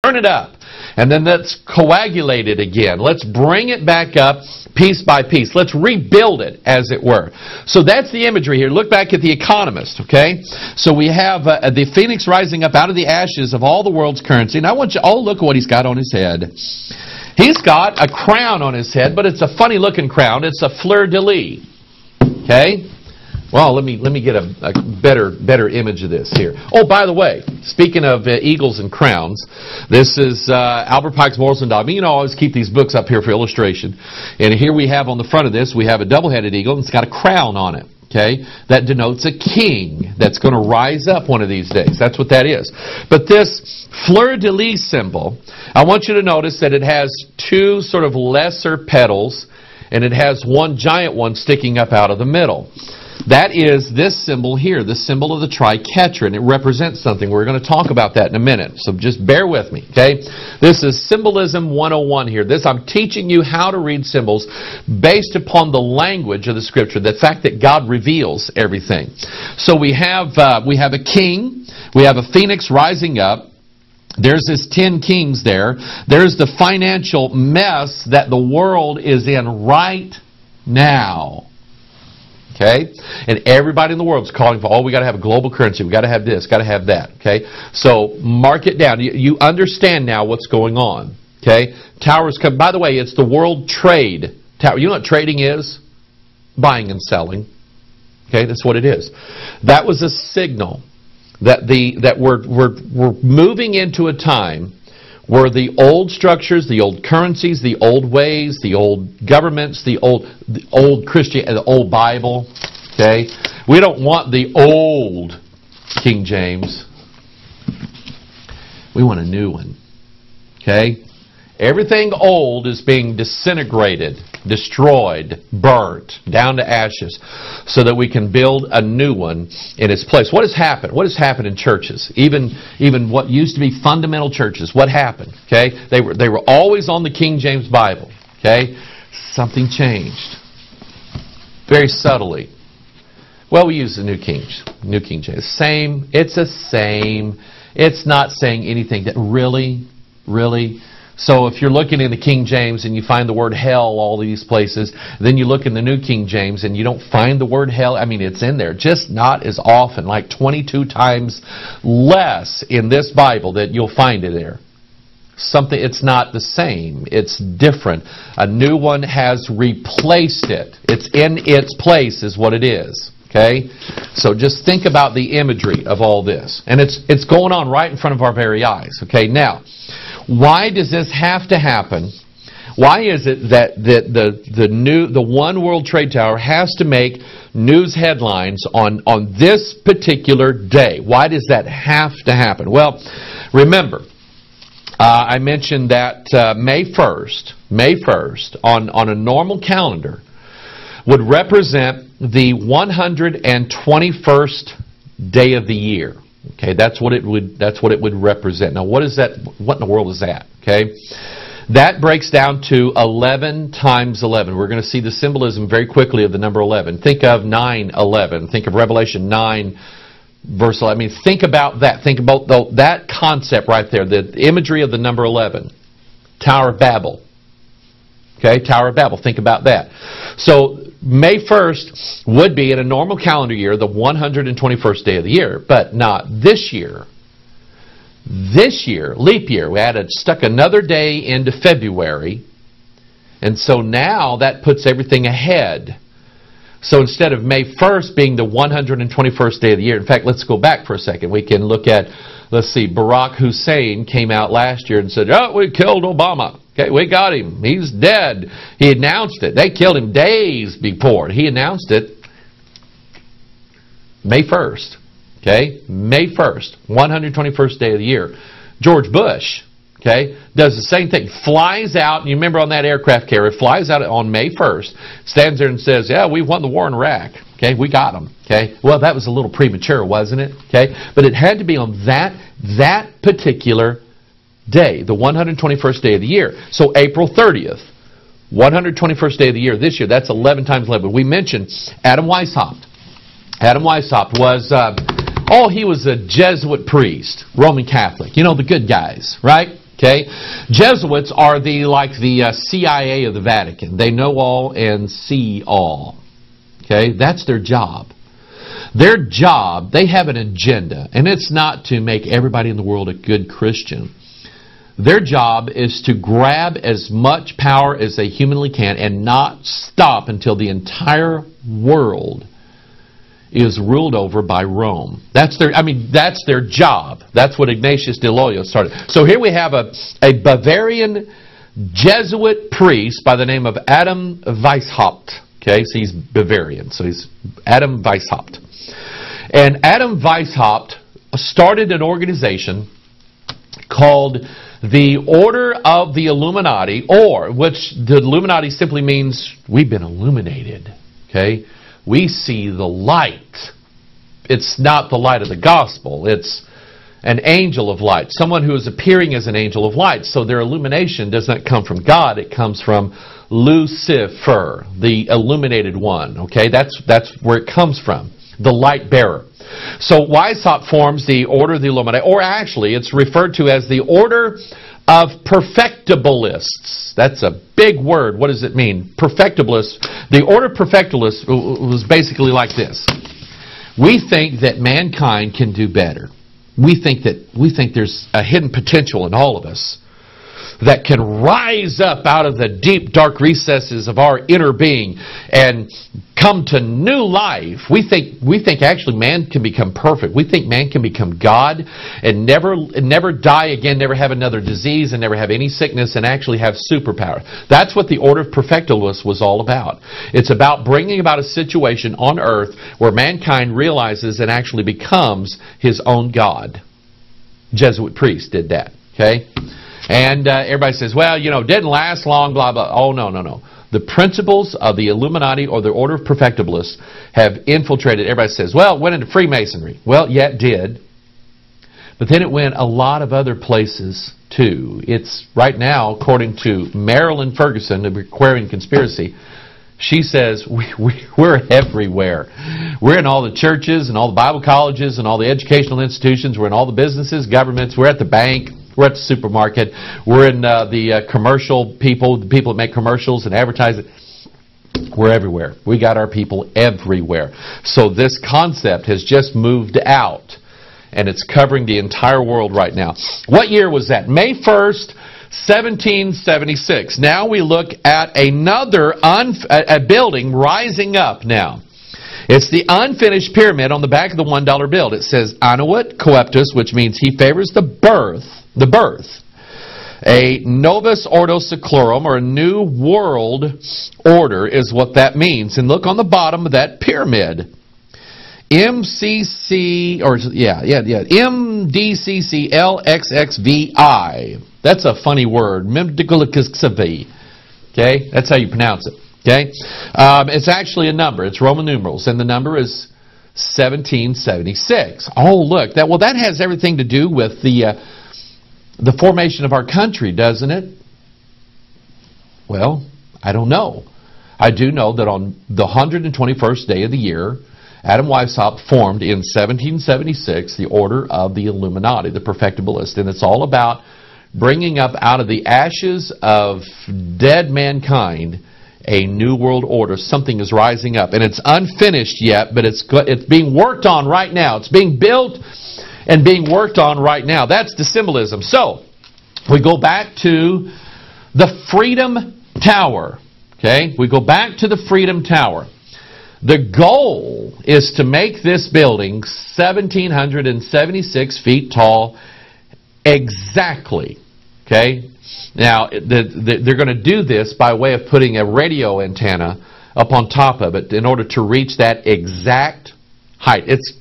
turn it up. And then let's coagulate it again. Let's bring it back up piece by piece. Let's rebuild it, as it were. So that's the imagery here. Look back at The Economist, okay? So we have the phoenix rising up out of the ashes of all the world's currency. And I want you, oh, look at what he's got on his head. He's got a crown on his head, but it's a funny-looking crown. It's a fleur-de-lis, okay? Well, let me get a better image of this here. Oh, by the way, speaking of eagles and crowns, this is Albert Pike's Morals and Dogma. You know, I always keep these books up here for illustration. And here we have on the front of this, we have a double-headed eagle, and it's got a crown on it. Okay, that denotes a king that's going to rise up one of these days. That's what that is. But this fleur-de-lis symbol, I want you to notice that it has two sort of lesser petals, and it has one giant one sticking up out of the middle. That is this symbol here, the symbol of the triquetron. It represents something. We're going to talk about that in a minute, so just bear with me, okay? This is Symbolism 101 here. I'm teaching you how to read symbols based upon the language of the Scripture, the fact that God reveals everything. So we have a king, we have a phoenix rising up. There's this 10 kings there. There's the financial mess that the world is in right now. Okay? And everybody in the world is calling for, oh, we got to have a global currency. We got to have this, got to have that. Okay? So mark it down. You understand now what's going on. Okay? Towers come. By the way, it's the World Trade Tower. You know what trading is? Buying and selling. Okay? That's what it is. That was a signal that we're moving into a time where the old structures, the old currencies, the old ways, the old governments, the old Christian, the old Bible, okay? We don't want the old King James. We want a new one, okay? Everything old is being disintegrated, destroyed, burnt, down to ashes, so that we can build a new one in its place. What has happened? What has happened in churches? Even what used to be fundamental churches, what happened? Okay? They were always on the King James Bible. Okay? Something changed. Very subtly. Well, we use the New King James. Same. It's the same. It's not saying anything that really. So if you're looking in the King James and you find the word hell all these places, then you look in the New King James and you don't find the word hell. I mean, it's in there, just not as often, like 22 times less in this Bible that you'll find it there. It's not the same. It's different. A new one has replaced it. It's in its place is what it is. Okay? So just think about the imagery of all this. And it's going on right in front of our very eyes. Okay? Now, why does this have to happen? Why is it that the One World Trade Tower has to make news headlines on this particular day? Why does that have to happen? Well, remember, I mentioned that May 1st, on a normal calendar, would represent the 121st day of the year. Okay, that's what it would represent. Now, what is that? What in the world is that? Okay, that breaks down to 11 times 11. We're going to see the symbolism very quickly of the number 11. Think of 9/11. Think of Revelation 9, verse 11. I mean, think about that. Think about that concept right there. The imagery of the number 11, Tower of Babel. Okay, Tower of Babel. Think about that. So May 1st would be, in a normal calendar year, the 121st day of the year, but not this year. This year, leap year, we stuck another day into February, and so now that puts everything ahead. So instead of May 1st being the 121st day of the year, in fact, let's go back for a second. We can look at, let's see, Barack Hussein came out last year and said, oh, we killed Obama. Okay, we got him. He's dead. He announced it. They killed him days before. He announced it May 1st. Okay, May 1st, 121st day of the year. George Bush, okay, does the same thing. Flies out, and you remember on that aircraft carrier, flies out on May 1st, stands there and says, yeah, we won the war in Iraq. Okay, we got them. Okay, well, that was a little premature, wasn't it? Okay, but it had to be on that particular day, the 121st day of the year. So April 30th, 121st day of the year this year, that's 11 times 11. We mentioned Adam Weishaupt. Adam Weishaupt was, he was a Jesuit priest, Roman Catholic. You know, the good guys, right? Okay? Jesuits are like the CIA of the Vatican. They know all and see all. Okay? That's their job. Their job, they have an agenda, and it's not to make everybody in the world a good Christian. Their job is to grab as much power as they humanly can and not stop until the entire world is ruled over by Rome. That's their job. That's what Ignatius de Loyola started. So here we have a Bavarian Jesuit priest by the name of Adam Weishaupt. Okay, so he's Bavarian. So he's Adam Weishaupt. And Adam Weishaupt started an organization called the Order of the Illuminati, or which the Illuminati simply means we've been illuminated. Okay? We see the light. It's not the light of the gospel. It's an angel of light. Someone who is appearing as an angel of light. So their illumination does not come from God. It comes from Lucifer, the illuminated one. Okay? That's where it comes from. The light bearer. So Weishaupt forms the Order of the Illuminati, or actually it's referred to as the Order of Perfectibilists. That's a big word. What does it mean? Perfectibilists. The Order of Perfectibilists was basically like this. We think that mankind can do better. We think there's a hidden potential in all of us that can rise up out of the deep, dark recesses of our inner being and come to new life. We think actually man can become perfect. We think man can become God and never die again, never have another disease, and never have any sickness, and actually have superpower. That's what the Order of Perfectibilists was all about. It's about bringing about a situation on earth where mankind realizes and actually becomes his own God. Jesuit priest did that. Okay? And everybody says, well, it didn't last long, blah, blah. Oh, no. The principles of the Illuminati or the Order of Perfectibilists have infiltrated. Everybody says, well, it went into Freemasonry. Well, yeah, it did. But then it went a lot of other places, too. It's right now, according to Marilyn Ferguson of Aquarian Conspiracy, she says we're everywhere. We're in all the churches and all the Bible colleges and all the educational institutions. We're in all the businesses, governments. We're at the bank. We're at the supermarket. We're in the commercial people, the people that make commercials and advertise it. We're everywhere. We got our people everywhere. So this concept has just moved out, and it's covering the entire world right now. What year was that? May 1st, 1776. Now we look at another a building rising up now. It's the unfinished pyramid on the back of the $1 bill. It says Annuit Coeptus, which means he favors the birth. A Novus Ordo Seclorum, or a New World Order, is what that means. And look on the bottom of that pyramid. MDCCLXXVI. That's a funny word. Okay? That's how you pronounce it. Okay? It's actually a number. It's Roman numerals. And the number is 1776. Oh, look. That has everything to do with the formation of our country, doesn't it? Well, I don't know. I do know that on the 121st day of the year, Adam Weishaupt formed in 1776 the Order of the Illuminati, the Perfectibilists. And it's all about bringing up out of the ashes of dead mankind a new world order. Something is rising up. And it's unfinished yet, but it's being worked on right now. It's being built and being worked on right now. That's the symbolism. So, we go back to the Freedom Tower. Okay? We go back to the Freedom Tower. The goal is to make this building 1,776 feet tall exactly. Okay? Now, they're going to do this by way of putting a radio antenna up on top of it in order to reach that exact height. It's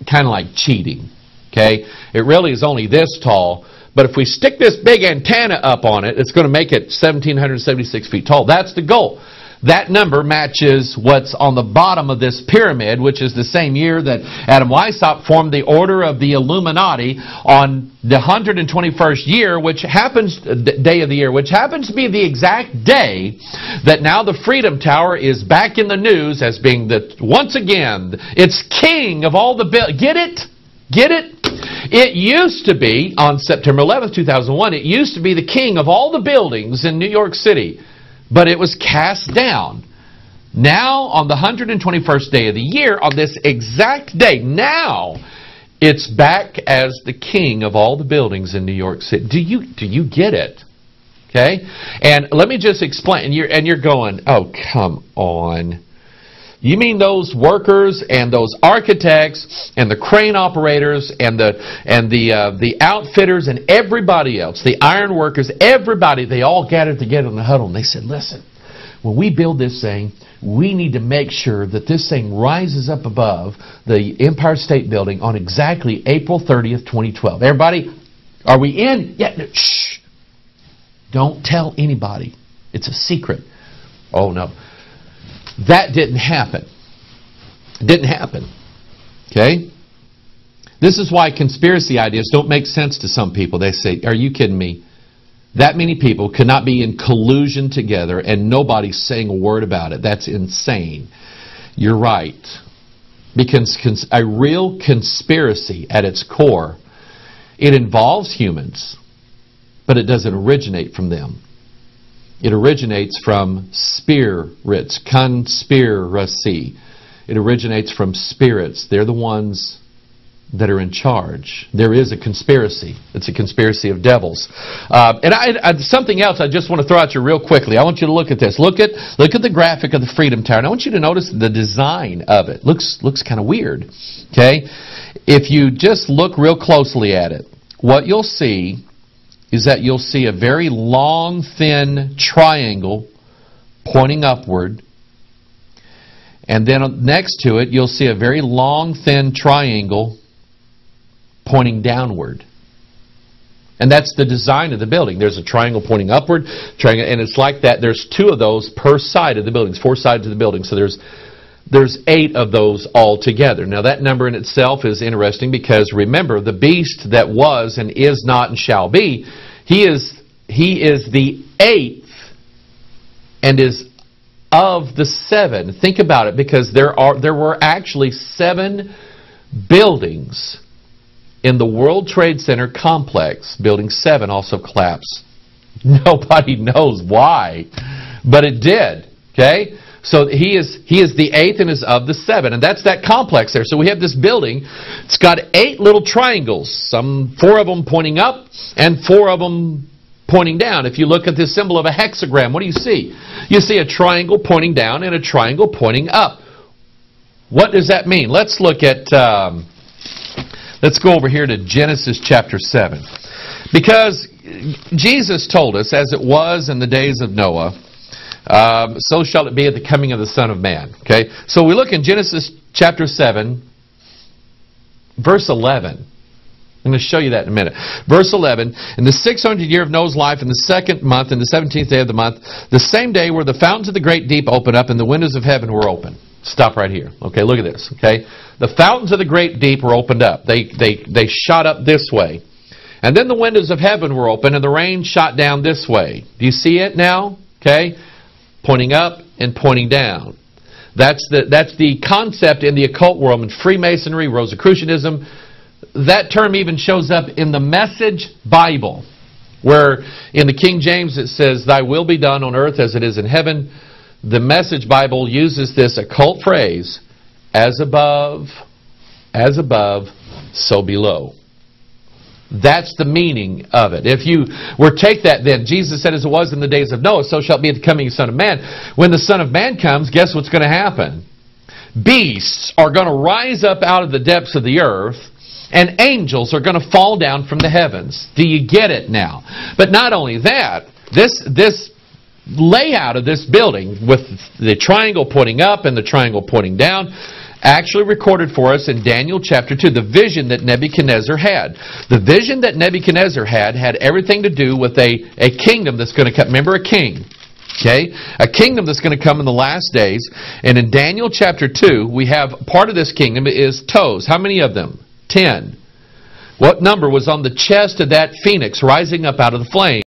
kind of like cheating. Okay? It really is only this tall, but if we stick this big antenna up on it, it's going to make it 1,776 feet tall. That's the goal. That number matches what's on the bottom of this pyramid, which is the same year that Adam Weishaupt formed the Order of the Illuminati on the 121st year, which happens, day of the year, which happens to be the exact day that now the Freedom Tower is back in the news as being once again, it's king of all the... Get it? Get it? It used to be, on September 11th, 2001, it used to be the king of all the buildings in New York City. But it was cast down. Now, on the 121st day of the year, on this exact day, now, it's back as the king of all the buildings in New York City. Do you get it? Okay? And let me just explain. And you're going, oh, come on. You mean those workers and those architects and the crane operators and the outfitters and everybody else, the iron workers, everybody, they all gathered together in the huddle and they said, listen, when we build this thing, we need to make sure that this thing rises up above the Empire State Building on exactly April 30th, 2012. Everybody, are we in? Yeah, no, shh. Don't tell anybody. It's a secret. Oh, no. That didn't happen. It didn't happen. Okay? This is why conspiracy ideas don't make sense to some people. They say, are you kidding me? That many people could not be in collusion together and nobody's saying a word about it. That's insane. You're right. Because a real conspiracy at its core, it involves humans, but it doesn't originate from them. It originates from spirits, conspiracy. It originates from spirits. They're the ones that are in charge. There is a conspiracy. It's a conspiracy of devils. And something else I just want to throw at you real quickly. I want you to look at this. Look at the graphic of the Freedom Tower. And I want you to notice the design of it. Looks kind of weird. Okay? If you just look real closely at it, what you'll see is that you'll see a very long, thin triangle pointing upward. And then next to it, you'll see a very long, thin triangle pointing downward. And that's the design of the building. There's a triangle pointing upward, and it's like that. There's 2 of those per side of the buildings, 4 sides of the building. So there's 8 of those altogether. Now that number in itself is interesting because remember, the beast that was and is not and shall be, he is the 8th and is of the 7. Think about it, because there were actually 7 buildings in the World Trade Center complex. Building 7 also collapsed. Nobody knows why, but it did. Okay? So he is the 8th and is of the 7. And that's that complex there. So we have this building. It's got 8 little triangles. 4 of them pointing up and 4 of them pointing down. If you look at this symbol of a hexagram, what do you see? You see a triangle pointing down and a triangle pointing up. What does that mean? Let's look at, let's go over here to Genesis chapter 7. Because Jesus told us, as it was in the days of Noah, so shall it be at the coming of the Son of Man. Okay? So we look in Genesis chapter 7, verse 11. I'm going to show you that in a minute. Verse 11, in the 600th year of Noah's life, in the 2nd month, in the 17th day of the month, the same day were the fountains of the great deep opened up, and the windows of heaven were open. Stop right here. Okay, look at this. Okay? The fountains of the great deep were opened up. They shot up this way. And then the windows of heaven were open, and the rain shot down this way. Do you see it now? Okay? Pointing up and pointing down. That's the concept in the occult world, in Freemasonry, Rosicrucianism. That term even shows up in the Message Bible, where in the King James it says, "Thy will be done on earth as it is in heaven." The Message Bible uses this occult phrase, as above, so below. That's the meaning of it. If you were to take that then, Jesus said, as it was in the days of Noah, so shall it be at the coming of the Son of Man. When the Son of Man comes, guess what's going to happen? Beasts are going to rise up out of the depths of the earth, and angels are going to fall down from the heavens. Do you get it now? But not only that, this layout of this building with the triangle pointing up and the triangle pointing down actually recorded for us in Daniel chapter 2, the vision that Nebuchadnezzar had. The vision that Nebuchadnezzar had everything to do with a kingdom that's going to come. Remember, a king. Okay? A kingdom that's going to come in the last days. And in Daniel chapter 2, we have part of this kingdom is toes. How many of them? 10. What number was on the chest of that phoenix rising up out of the flame?